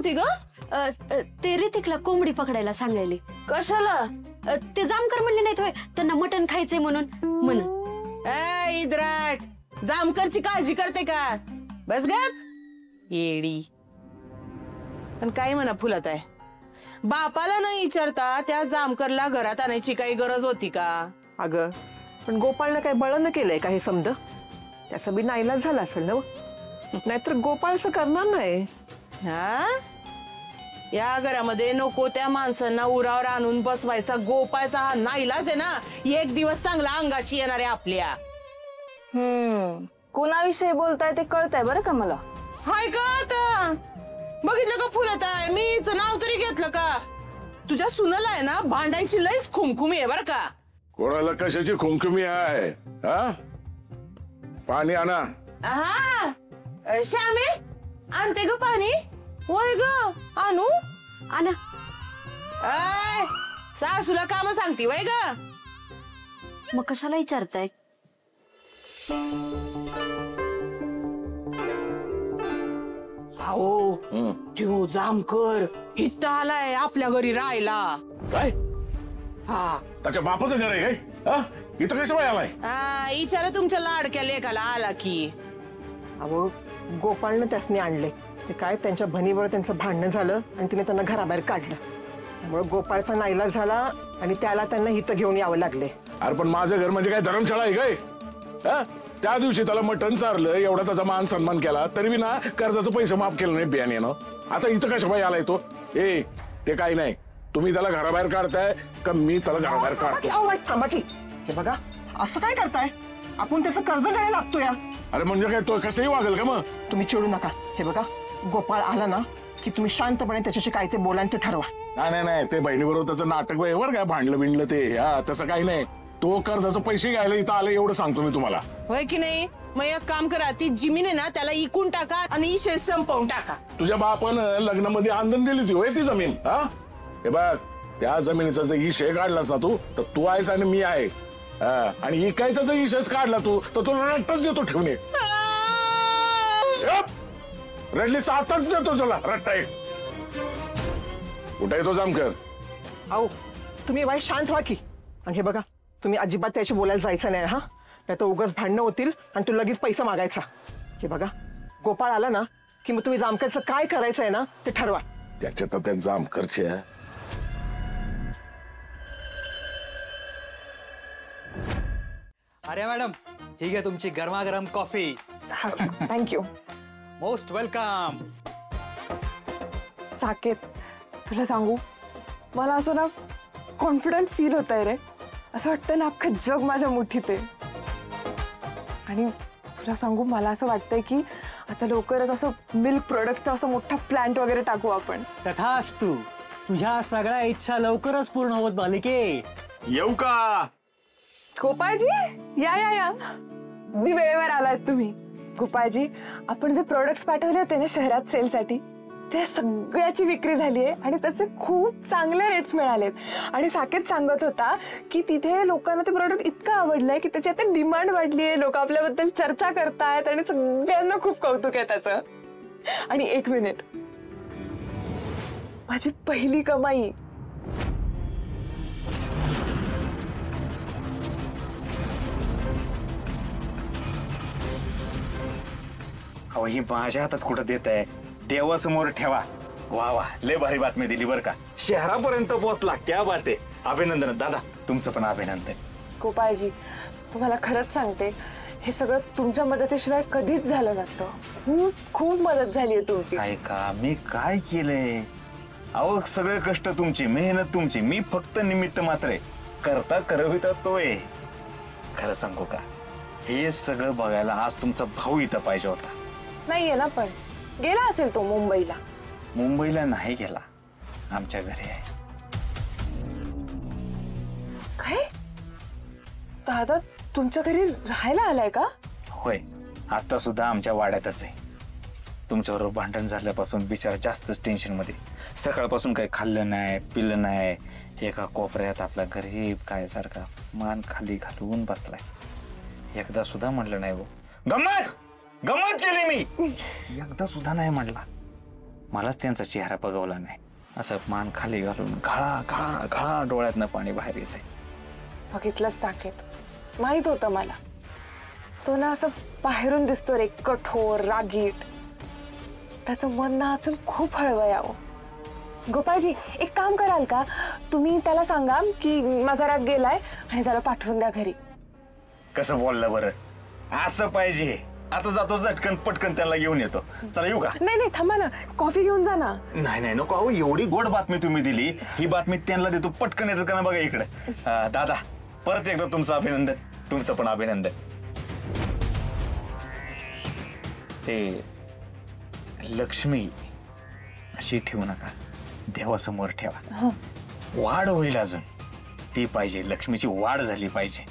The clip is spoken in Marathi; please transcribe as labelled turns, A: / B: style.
A: नव्हती ग?
B: ते ऋतिकला कोंबडी पकडायला सांगायले.
A: कशाला?
B: ते जामकर म्हणले नाहीत होय त्यांना मटण खायचंय म्हणून.
A: इद्राट, जामकरची काळजी करते का? बस गप येडी. पण काय म्हणा फुलत आहे, बापाला न विचारता त्या जामकरला घरात आणायची काही गरज होती का?
C: अगं पण गोपाळनं काही बळनं केलंय का हे समज? त्याचा बी नाईलाज झाला असेल ना, नाहीतर गोपाळचं करणार नाही.
A: हा, या घरामध्ये नको त्या माणसांना उरावर आणून बसवायचा गोपाळचा हा नाईलाज आहे ना, एक दिवस चांगला अंगाशी येणार आहे आपल्या.
D: कोणाविषयी बोलताय ते कळतंय बरं का मला.
A: हाय का आता बघितलं का फुलत आहे, मीच नाव तरी घेतलं का? तुझ्या सुनाला आहे ना भांडायची लईच खुमखुमी आहे बर का.
E: कोणाला कशाची खुमखुमी आहे? हा, पाणी आणा.
A: हा श्यामे, आणते ग पाणी. होय ग, आणू
B: आणा.
A: सासूला काम सांगती वय ग.
B: मग कशाला विचारताय?
A: हो, त्यो जामकर इथं आलाय आपल्या घरी राहायला.
E: काय?
A: हा,
E: त्याच्या बापाचं घर आहे काय? हा, इथं कसं काय आलाय?
A: विचारा तुमच्या लाडक्या लेकाला आला की.
C: अहो गोपाळनं त्यासनी आणले. ते काय त्यांच्या बहिणीवर त्यांचं भांडण झालं आणि तिने त्यांना घराबाहेर काढलं. त्यामुळे गोपाळचा नाईलाज झाला आणि त्याला त्यांना इथं घेऊन यावं लागले.
E: अरे पण माझं घर म्हणजे काय धर्मशाळा आहे काय? हा, त्या दिवशी त्याला मटण चारलं, एवढा त्याचा मान सन्मान केला, तरी बी ना कर्जाचं पैसे माफ केलं नाही बियाण्यानं. आता इथं कशा पाय आलाय तो? ते काही नाही, तुम्ही त्याला घराबाहेर काढताय का मी त्याला घराबाहेर काढतो?
C: थांबा की, हे बघा असं काय करताय? आपण त्याचं कर्ज द्यायला लागतो या.
E: अरे म्हणजे काय, तो कसंही वागेल का? मग
C: तुम्ही चिडू नका. हे बघा गोपाळ आला ना की तुम्ही शांतपणे त्याच्याशी काय ते बोला ते ठरवा.
E: नाही, ते बहिणीबरोबर त्याचं नाटक बरं काय, भांडलं बिंडलं ते. हा, तसं काही नाही. तो कर्जाचं पैसे घ्यायला इथं आलं एवढं सांगतो मी तुम्हाला.
A: होय की नाही? मग एक काम करा, ती जमीन आहे ना त्याला इकून टाका आणि इशे संपवून टाका.
E: तुझ्या बापानं लग्नामध्ये आंदन दिली ती होय ती जमीन. हा, हे बघ, त्या जमिनीचा जर इशे काढलास ना तू, तर तू आहेस आणि मी आहे. आणि इकायचा जर इशेच काढला तू, तर तो रट्टच देतो ठेवणे. रडलीस आताच देतो तुला रट्टा एक. कुठे येतो जामकर?
C: अहो तुम्ही वाईट शांत व्हा की. आणि हे बघा तुम्ही अजिबात त्याशी बोलायला जायचं नाही. हा, नाही तर उगाच भांडणं होतील आणि तू लगेच पैसा मागायचा. हे बघा गोपाळ आला ना की मग तुम्ही जामकरचं काय करायचं आहे ना ते ठरवा.
E: त्याच्यात त्या जामकरच्या.
F: अरे मॅडम, ही घ्या तुमची गरमागरम coffee.
D: Thank you.
F: Most welcome.
D: Saket, तुला सांगू, मला असं ना कॉन्फिडंट फील होत आहे रे. असं वाटतं ना अख्खं जग माझ्या मुठीत आहे. आणि तुला सांगू, मला असं वाटतंय की आता लवकरच असं मिल्क प्रोडक्टचा असं मोठा प्लांट वगैरे टाकू आपण.
F: तथास्तु. तुझ्या सगळ्या इच्छा लवकरच पूर्ण होत बालिके.
E: येऊ का?
D: गोपाळजी, या या या, अगदी वेळेवर आलात तुम्ही. गोपाळजी, आपण जे प्रोडक्ट्स पाठवले होते ना शहरात सेलसाठी, त्या सगळ्याची विक्री झाली आहे आणि त्याचे खूप चांगले रेट्स मिळालेत. आणि साकेत सांगत होता की तिथे लोकांना ते प्रोडक्ट इतकं आवडलंय की त्याची आता डिमांड वाढली आहे. लोक आपल्याबद्दल चर्चा करतायत आणि सगळ्यांना खूप कौतुक आहे त्याचं. आणि एक मिनिट, माझी पहिली कमाई.
G: अहो ही माझ्या हातात कुठं देत आहे? देवासमोर ठेवा. वा वा, लय भारी बातमी दिली बरं का. शहरापर्यंत पोहोचला. क्या बात आहे. अभिनंदन दादा, तुमचं पण अभिनंदन.
D: गोपाळजी, तुम्हाला खरंच सांगते, हे सगळं तुमच्या मदतीशिवाय कधीच झालं नसतं. खूप खूप मदत झाली आहे तुमची.
G: काय का मी काय केलंय? अहो सगळे कष्ट तुमची, मेहनत तुमची, मी फक्त निमित्त मात्र आहे. करता करविता तोय. खरं सांगू का, हे सगळं बघायला आज तुमचा भाऊ इथं पाहिजे होता.
D: नाहीये ना, पण गेला असेल तो मुंबईला.
G: मुंबईला नाही गेला, आमच्या घरी आहे.
D: काय? दादा तुमच्या घरी राहायला आलाय का?
G: होय, आता सुद्धा आमच्या वाड्यातच आहे. तुमच्याबरोबर भांडण झाल्यापासून बिचारा जास्तच टेन्शन मध्ये. सकाळपासून काही खाल्लं नाही, पिल्लं नाही. एका कोपऱ्यात आपला गरीब काय सारखा मान खाली घालून बसलाय. एकदा सुद्धा म्हटलं नाही, हो गंमत गंमत केली मी, एकदा सुद्धा नाही म्हटला. मलाच त्यांचा चेहरा बघवला नाही. असं मान खाली घालून घाळा घाळा घाळा डोळ्यातनं पाणी बाहेर येत आहे.
D: बघितलंच साकेत, माहित होतं मला. तो ना असं बाहेरून दिसतो रे कठोर रागीट, त्याचं मन ना आतून खूप हळवं यावं. गोपाळजी एक काम कराल का, तुम्ही त्याला सांगा की माझा राग गेलाय आणि त्याला पाठवून द्या घरी.
G: कसं बोललं बरं, असं पाहिजे. आता जातो झटकन पटकन त्याला घेऊन येतो. चला येऊ का?
D: नाही नाही थांबा ना, कॉफी घेऊन जा ना.
G: नाही नाही नको अहो, एवढी गोड बातमी तुम्ही दिली, ही बातमी त्यांना देतो. पटकन येतात का ना बघा इकडे. दादा परत एकदा तुमचं अभिनंदन. तुमचं पण अभिनंदन. ते लक्ष्मी अशी ठेवू नका, देवासमोर ठेवा. वाढ होईल अजून, ती पाहिजे. लक्ष्मीची वाढ झाली पाहिजे.